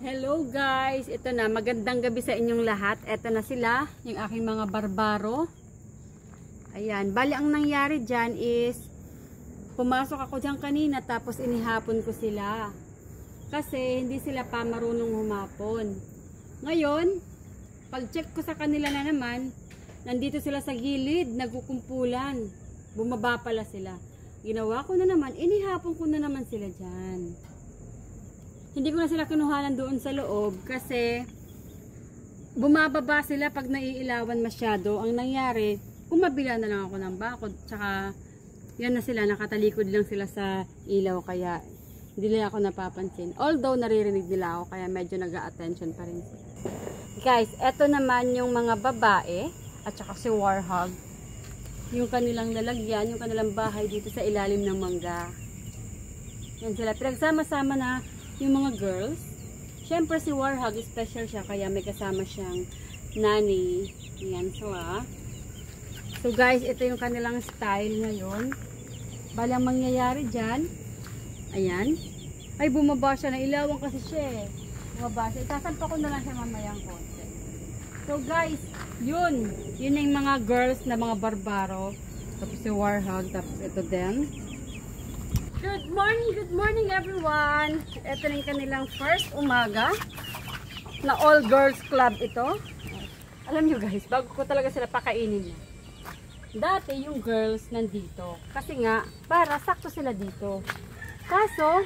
Hello guys, ito na, magandang gabi sa inyong lahat. Ito na sila, yung aking mga barbaro. Ayan, bali ang nangyari dyan is pumasok ako dyan kanina tapos inihapon ko sila kasi hindi sila pa marunong humapon. Ngayon, pag check ko sa kanila na naman, nandito sila sa gilid, nagkukumpulan, bumaba pala sila. Ginawa ko na naman, inihapon ko na naman sila dyan. Hindi ko na sila kinuhanan doon sa loob kasi bumababa sila pag naiilawan masyado. Ang nangyari, kumabila na lang ako ng bakod. Tsaka yan na sila, nakatalikod lang sila sa ilaw kaya hindi nila ako napapansin. Although naririnig nila ako kaya medyo nag-a-attention pa rin sila. Guys, eto naman yung mga babae at saka si Warhog. Yung kanilang lalagyan, yung kanilang bahay dito sa ilalim ng mangga. Yan sila, pinagsama-sama na yung mga girls. Syempre si Warhog, special siya kaya may kasama siyang nanny. Yan sila. So guys, ito yung kanilang style ngayon. Bali ang mangyayari dyan, ayan. Ay, bumaba siya. Nailawan kasi siya eh. Bumaba siya. Itasampa ko na lang siya mamayang konti. So guys, yun. Yun na yung mga girls na mga barbaro. Tapos si Warhog. Tapos ito din. Good morning everyone. Ito na yung kanilang first umaga na all girls club ito. Alam nyo guys, bago ko talaga sila pakainin. Dati yung girls nandito. Kasi nga, para sakto sila dito. Kaso,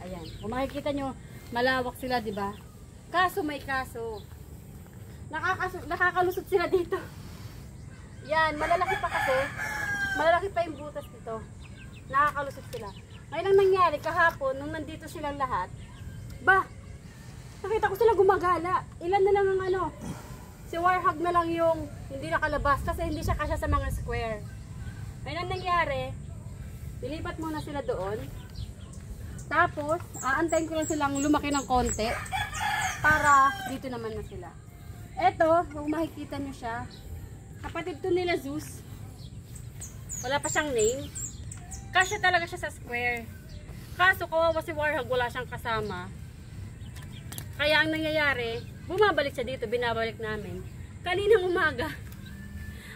ayan, kung makikita nyo, malawak sila, diba? Kaso may kaso. Nakakalusot sila dito. Yan, malalaki pa kasi. Malalaki pa yung butas dito. Nakakalusot sila. Ngayon ang nangyari kahapon, nung nandito silang lahat, nakita ko sila gumagala. Ilan na lang ang ano, si Warhog na lang yung hindi nakalabas kasi hindi siya kasya sa mga square. Ngayon ang nangyari, nilipat muna sila doon. Tapos, aantayin ko lang silang lumaki ng konti para dito naman na sila. Eto, kung makikita nyo siya, kapatid to nila Zeus. Wala pa siyang name. Kasya talaga siya sa square. Kaso kawawa si Warhog, wala siyang kasama. Kaya ang nangyayari, bumabalik siya dito, binabalik namin. Kaninang umaga,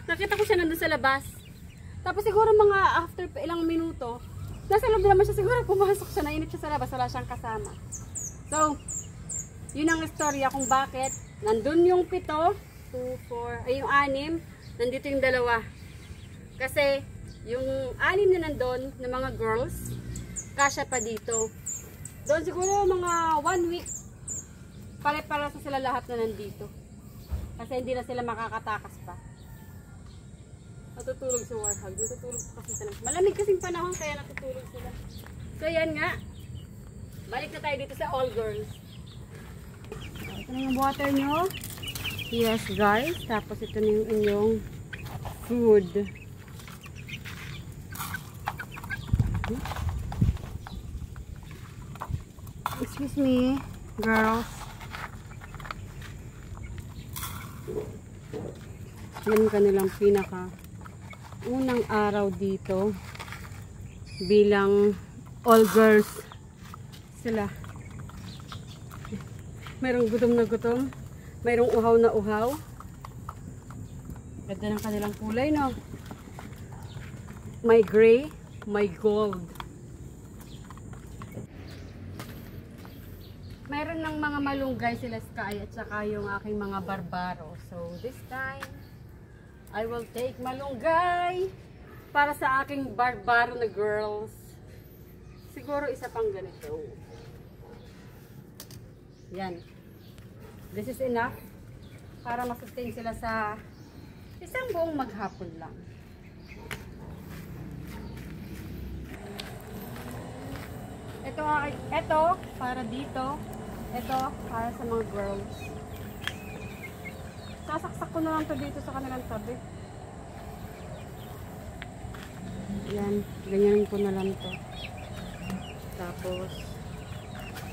nakita ko siya nandun sa labas. Tapos siguro mga after ilang minuto, nasa loob naman siya, siguro pumasok siya, nainip siya sa labas, wala siyang kasama. So, yun ang istorya kung bakit nandun yung 7, 2, 4, ay yung 6, nandito yung 2. Kasi, yung 6 na nandun, na mga girls, kasya pa dito. Doon siguro mga 1 week, pare-para sa sila lahat na nandito. Kasi hindi na sila makakatakas pa. Natutulog si Warhog. Natutulog kasi sila. Malamig kasing panahon kaya natutulog sila. So yan nga. Balik na tayo dito sa all girls. Ito na yung water nyo. Yes guys. Tapos ito na yung inyong food. Excuse me, girls. Yan kanilang unang araw dito bilang all girls sila. Mayroong gutom na gutom, mayroong uhaw na uhaw. Ganda ng kanilang kulay, no? May gray, may gold. Mayroon ng mga malunggay sila Sky at saka yung aking mga barbaro. So this time, I will take malunggay para sa aking barbaro na girls. Siguro isa pang ganito. Yan. This is enough para masustain sila sa isang buong maghapon lang. Ito para dito. Ito para sa mga girls. Sasaksak ko na lang to dito sa kanilang tabi. Yan, ganyanin ko na lang to. Tapos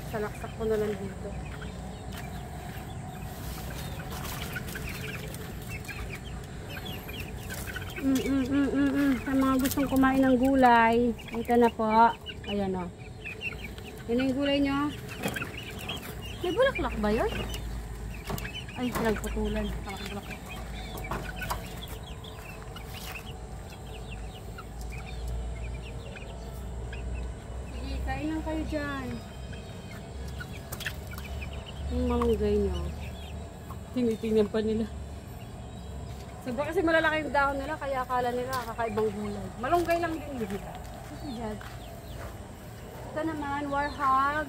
salaksak ko na lang dito. Sa mga gustong kumain ng gulay, ito na po. Ayan o. Yan yung gulay nyo. May bulaklak ba yun? Ay, pinagputulan. Bulaklak. Sige, kain lang kayo dyan. Yung malunggay nyo. Tinitingnan pa nila. Sobra kasi malalaki yung dahon nila, kaya akala nila kakaibang gulay. Malunggay lang din yun. Kasi dyan. Ito naman, warhog.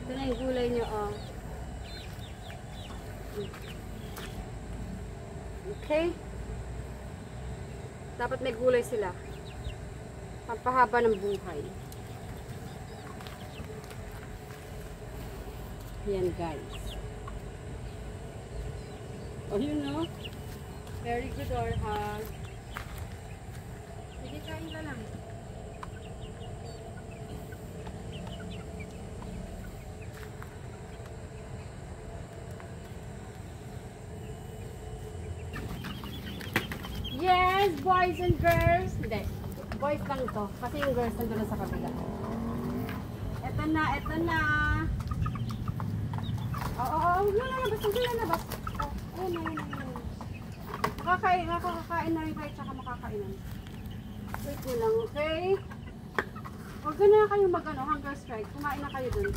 Ito na yung gulay nyo, oh. Okay? Dapat may gulay sila. Pampahaba ng buhay. Yan, guys. Oh, you know? Very good, warhog. Sige, kain ka lang. Yes, boys and girls. Hindi. Boys lang to. Kasi yung girls nandun na sa kabila. Eto na, eto na. Oo, lalabas. Lalabas. Oh, ayun. Nakakain na rin kayo tsaka makakainan. Wait nyo lang, okay? Huwag na kayo hunger strike. Kumain na kayo dun.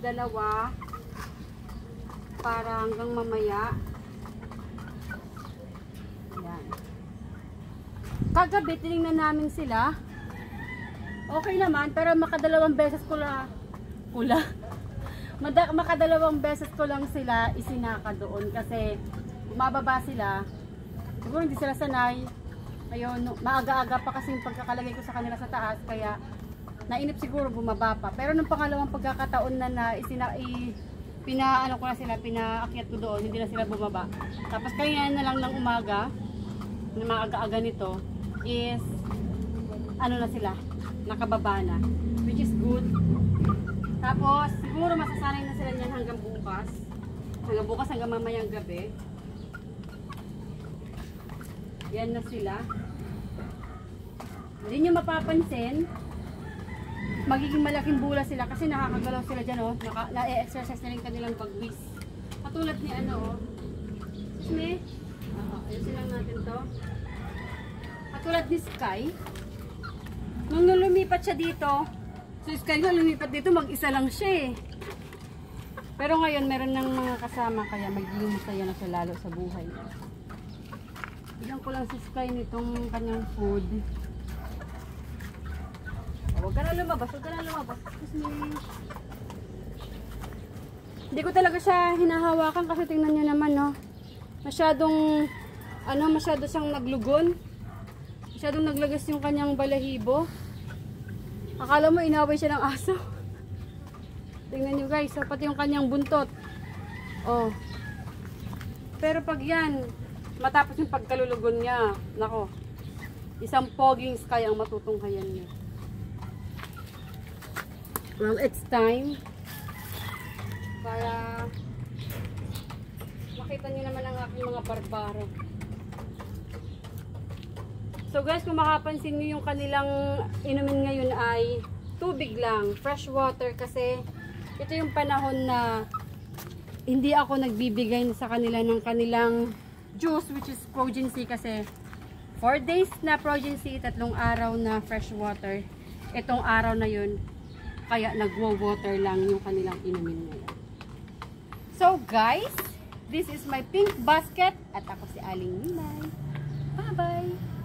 Dalawa para hanggang mamaya. Ayan. Kagabi tinignan namin sila. Okay naman, pero makadalawang beses makadalawang beses ko lang sila isinaka doon kasi bumababa sila. Siguro hindi sila sanay. Ayun, maaga-aga pa kasi yung pagkakalagay ko sa kanila sa taas, kaya nainip siguro bumaba pa. Pero nung pangalawang pagkakataon na pinaakyat ko doon, hindi na sila bumaba. Tapos kaya na lang ng umaga, na maaga-aga nito, is ano na sila, nakababa na. Which is good. Tapos siguro masasanay na sila niyan hanggang bukas. Hanggang mamayang gabi. Yan na sila. Hindi nyo mapapansin, magiging malaking bula sila kasi nakakagalaw sila dyan, oh. Na-exercise na rin kanilang pagwis. Katulad ni ano, oh. Excuse me? Ayusin lang natin to. Katulad ni Sky. Nung lumipat siya dito, so Sky nung lumipat dito, mag-isa lang siya, eh. Pero ngayon, meron ng mga kasama, kaya magiging masaya na siya lalo sa buhay. Bigyan ko lang si Sky nitong kanyang food. Huwag ka na lumabas. Excuse me. Hindi ko talaga siya hinahawakan kasi tingnan nyo naman, no. Masyado siyang naglugon. Masyadong naglagas yung kanyang balahibo. Akala mo inaway siya ng aso. Tingnan nyo guys, so, pati yung kanyang buntot. Oh. Pero pag yan, matapos yung pagkalulugon niya, nako, isang poging Sky ang matutunghayan niya. Well, it's time para makita nyo naman ang aking mga barbaro. So guys, kung makapansin nyo yung kanilang inumin ngayon ay tubig lang, fresh water, kasi ito yung panahon na hindi ako nagbibigay sa kanila ng kanilang juice, which is Progen-C, kasi 4 days na Progen-C, 3 araw na fresh water. Itong araw na yun, kaya nagwo-water lang yung kanilang inumin ngayon. So guys, this is my pink basket at ako si Aling Ninay. Bye-bye!